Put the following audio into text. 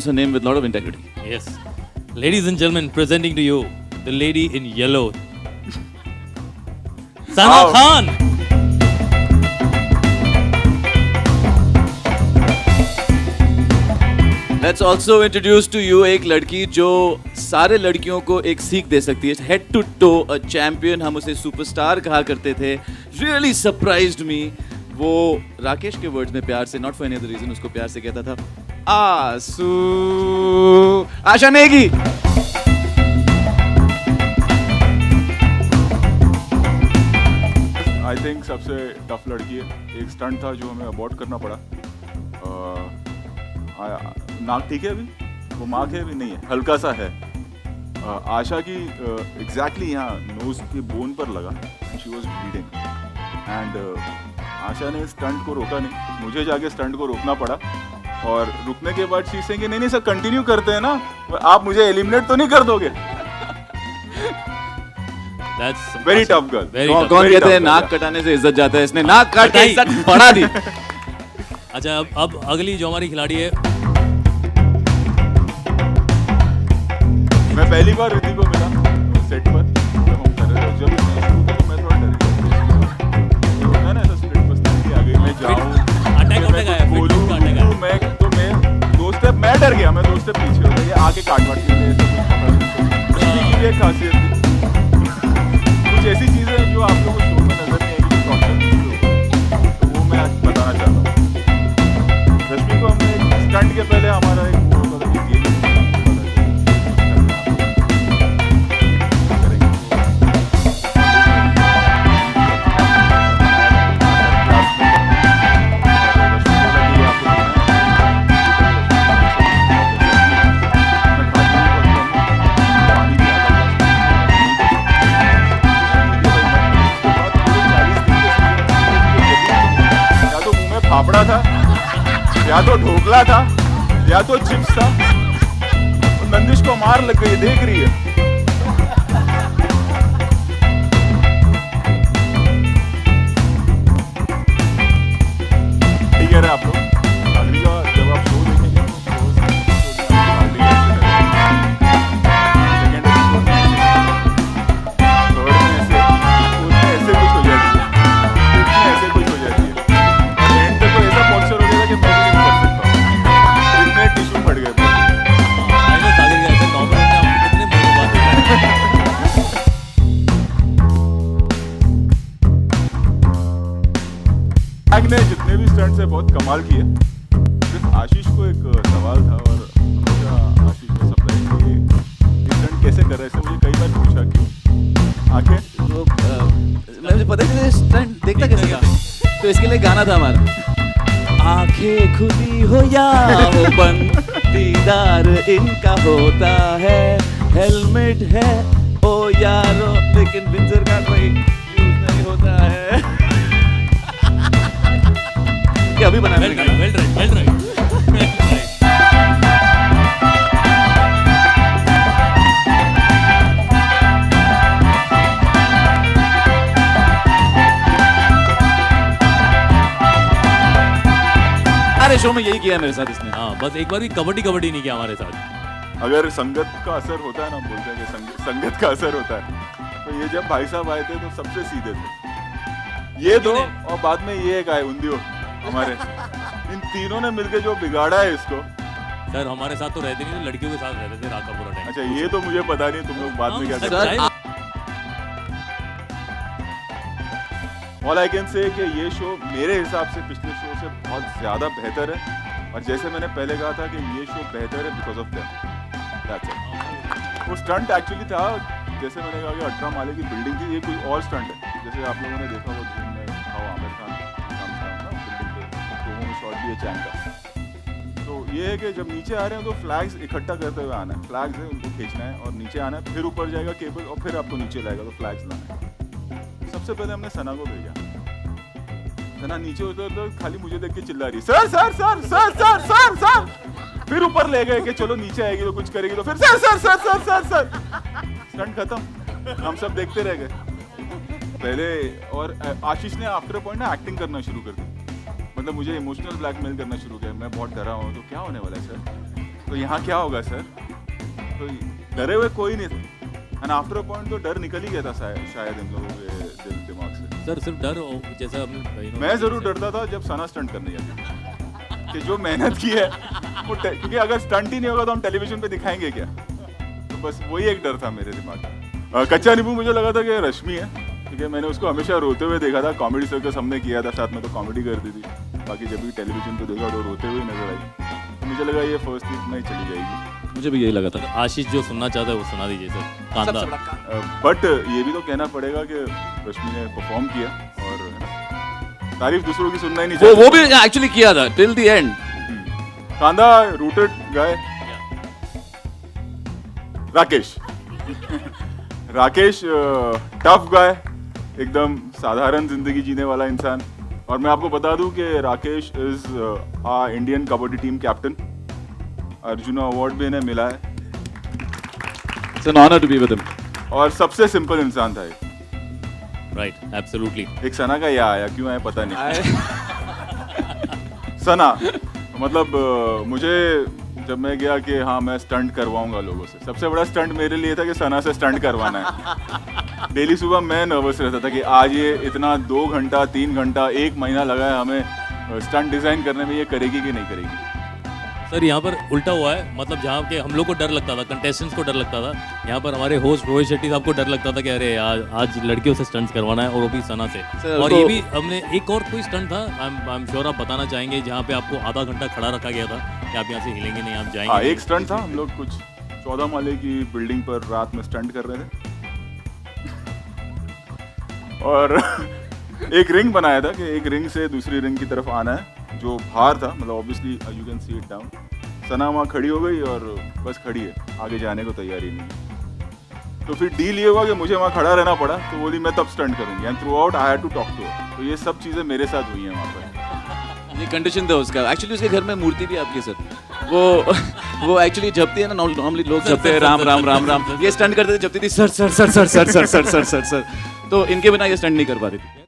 her name with a lot of integrity. Yes. Ladies and gentlemen, presenting to you the lady in yellow, Sana Khan. Let's also introduce to you एक लड़की जो सारे लड़कियों को एक सीख दे सकती है. Head to toe a champion. हम उसे सुपरस्टार कहा करते थे. Really surprised me. वो राकेश के वर्ड्स में प्यार से, not for any other reason, उसको प्यार से कहता था आसू. आशा नेगी. आई थिंक सबसे टफ लड़की है. एक स्टंट था जो हमें अबॉर्ट करना पड़ा. नाक ठीक है अभी? वो मार्क है अभी? नहीं है, हल्का सा है. आशा की एग्जैक्टली यहाँ नोज के बोन पर लगा. शी वॉज ब्लीडिंग एंड आशा ने स्टंट को रोका नहीं. मुझे जाके स्टंट को रोकना पड़ा. और रुकने के बाद शी सेइंग नहीं सर कंटिन्यू करते हैं ना, आप मुझे एलिमिनेट तो नहीं कर दोगे. That's very tough girl. कौन कहते हैं नाक कटाने से इज्जत जाता है? इसने नाक काट के इज्जत बढ़ा दी. अच्छा, अब अगली जो हमारी खिलाड़ी है, मैं पहली बार रिद्धि को मिला सेट पर जब हम कर रहे थे. जब मैं शुरू था तो मैं थोड़ा डर गया. होता है ना ऐसा स्प्लिट पर्सनालिटी आ गई. मैं जाऊँ बोलूँ मैं 2 स्टेप मैं डर गया. मैं 2 स्टेप पीछे हो गया. ये आके काट वाट के लिए की एक खासियत थी. कुछ ऐसी चीजें हैं जो आप लोगों को शो में नजर नहीं आएगी, जो प्रॉब्लम तो वो मैं आज बताना चाहता हूँ. रश्मि को हमने एक स्टंट के पहले हमारा एक वो होता था कि गेम फाफड़ा था या तो ढोकला था या तो चिप्स था. नंदिश को मार लग गई, देख रही है. ठीक है आप लोग अगली का जब आप शो देखेंगे ऐसे कुछ हो जाती है. ऐसे कुछ हो जाती है. टिश्यू फट गए. ने जितने भी स्टंट्स है बहुत कमाल किए. सिर्फ आशीष को एक सवाल था और हमेशा आशीष ने सरप्राइज किया ये स्टंट कैसे कर रहे हैं. मुझे कई बार पूछा क्यों आंखें. मुझे पता है स्टंट देखता कैसे था. तो इसके लिए गाना था हमारा. आंखें खुली हो या हो बंद, दीदार इनका होता है. हेलमेट है ओ यारो, लेकिन विंजर का कोई यूज नहीं होता है. ये अभी बना well right. शो में यही किया मेरे साथ इसने. हाँ, बस एक बार भी कबड्डी नहीं किया हमारे साथ. अगर संगत का असर होता है ना, बोलते हैं कि संगत का असर होता है. तो ये जब भाई साहब आए थे तो सबसे सीधे थे ये दो, और बाद में ये एक आए उंदियो हमारे. इन तीनों ने मिलकर जो बिगाड़ा है इसको. सर हमारे साथ तो रहते नहीं थे, लड़कियों के साथ रहते थे रात का पूरा टाइम. अच्छा, ये तो मुझे पता नहीं तुम लोग बाद में क्या करते. ऑल आई कैन से कि ये शो मेरे हिसाब से पिछले शो से बहुत ज़्यादा बेहतर है. और जैसे मैंने पहले कहा था कि ये शो बेहतर है बिकॉज ऑफ दैट. वो स्टंट एक्चुअली था, जैसे मैंने कहा कि 18 माले की बिल्डिंग थी. ये कोई और स्टंट है. जैसे आप लोगों ने देखा वो जिम में आमिर खान बिल्डिंग पे प्रोमो में शॉट भी है चैन का. तो ये है कि जब नीचे आ रहे हैं तो फ्लैग्स इकट्ठा करते हुए आना है. फ्लैग्स है उनको खींचना है और नीचे आना है. फिर ऊपर जाएगा केबल और फिर आपको नीचे लाएगा तो फ्लैग्स लाना है. सबसे पहले हमने सना को भेजा. सना नीचे उतर तो खाली मुझे देख के चिल्ला रही sir sir sir sir sir sir sir. फिर ऊपर ले गए कि चलो नीचे आएगी तो कुछ करेगी, तो फिर sir sir sir sir sir sir. Stunt खत्म. हम सब देखते रह गए पहले. और आशीष ने आफ्टर पॉइंट ना एक्टिंग करना शुरू कर दी. मतलब मुझे इमोशनल ब्लैकमेल करना शुरू किया. मैं बहुत डरा हूँ तो क्या होने वाला है सर. तो यहाँ क्या होगा सर? तो डरे हुए कोई नहीं था, एंड आफ्टर अ पॉइंट तो डर निकल ही गया था शायद इन लोगों के दिमाग से। सर सिर्फ डर जैसा हमने मैं जरूर डरता था जब सना स्टंट करने जाती थी, कि जो मेहनत की है वो क्योंकि अगर स्टंट ही नहीं होगा तो हम टेलीविजन पे दिखाएंगे क्या? तो बस वही एक डर था मेरे दिमाग में। कच्चा नींबू मुझे लगा था कि रश्मि है, क्योंकि मैंने उसको हमेशा रोते हुए देखा था। कॉमेडी सर्कस हमने किया था साथ में, तो कॉमेडी करती थी, बाकी जब भी टेलीविजन पे देखा तो रोते हुए नजर आई। तो मुझे लगा ये फर्स्ट वीक में ही चली जाएगी। मुझे भी यही लगा था। आशीष जो सुनना चाहता है वो सुना दीजिए सर। कांदा। बट ये भी तो कहना पड़ेगा कि रश्मि ने परफॉर्म किया, और तारीफ दूसरों की सुनना ही नहीं चाहिए। वो भी एक्चुअली किया था टिल द एंड। कांदा रूटेड गाय राकेश राकेश टफ गाय, एकदम साधारण जिंदगी जीने वाला इंसान। और मैं आपको बता दूं कि Rakesh is Indian kabaddi team captain. Arjuna award भी इन्हें मिला है। It's an honour to be with him. और सबसे सिंपल इंसान था ये। Right, absolutely. एक सना का या आया, क्यों आया पता नहीं। सना मतलब मुझे जब मैं गया कि हाँ मैं स्टंट करवाऊंगा लोगों से, सबसे बड़ा स्टंट मेरे लिए था कि सना से स्टंट करवाना है। डेली सुबह मैं नर्वस रहता था कि आज ये इतना 2 घंटा 3 घंटा 1 महीना लगा है हमें स्टंट डिजाइन करने में, ये करेगी कि नहीं करेगी। सर यहाँ पर उल्टा हुआ है, मतलब जहाँ के हम लोग को डर लगता था, कंटेस्टेंट्स को डर लगता था, यहाँ पर हमारे होस्ट रोहित शेट्टी साहब को डर लगता था कि अरे आज लड़कियों से स्टंट्स करवाना है, और वो भी सना से। और ये भी हमने एक और कोई स्टंट था, आई एम श्योर आप बताना चाहेंगे, जहाँ पे आपको आधा घंटा खड़ा रखा गया था कि आप यहाँ से हिलेंगे नहीं, आप जाएंगे। हाँ, एक स्टंट था, हम लोग कुछ 14 माले की बिल्डिंग पर रात में स्टंट कर रहे थे। और एक रिंग बनाया था कि एक रिंग से दूसरी रिंग की तरफ आना है, जो बाहर था, मतलब obviously you can see it down. Sana वहाँ खड़ी हो गई और बस खड़ी है, आगे जाने को तैयारी नहीं। तो फिर डील ये हुआ कि मुझे वहाँ खड़ा रहना पड़ा, तो बोली मैं तब स्टंट करूंगी, and throughout I had to talk to her. तो ये सब चीज़ें मेरे साथ हुई हैं वहाँ पर। ये कंडीशन था उसका। एक्चुअली उसके घर में मूर्ति भी आपकी सर, वो एक्चुअली जपती है ना, नॉर्मली लोग जपते हैं राम राम राम राम, ये स्टंट करते थे, जपती थी sir sir sir sir sir sir sir sir sir. तो इनके बिना ये स्टंट नहीं कर पाती थी।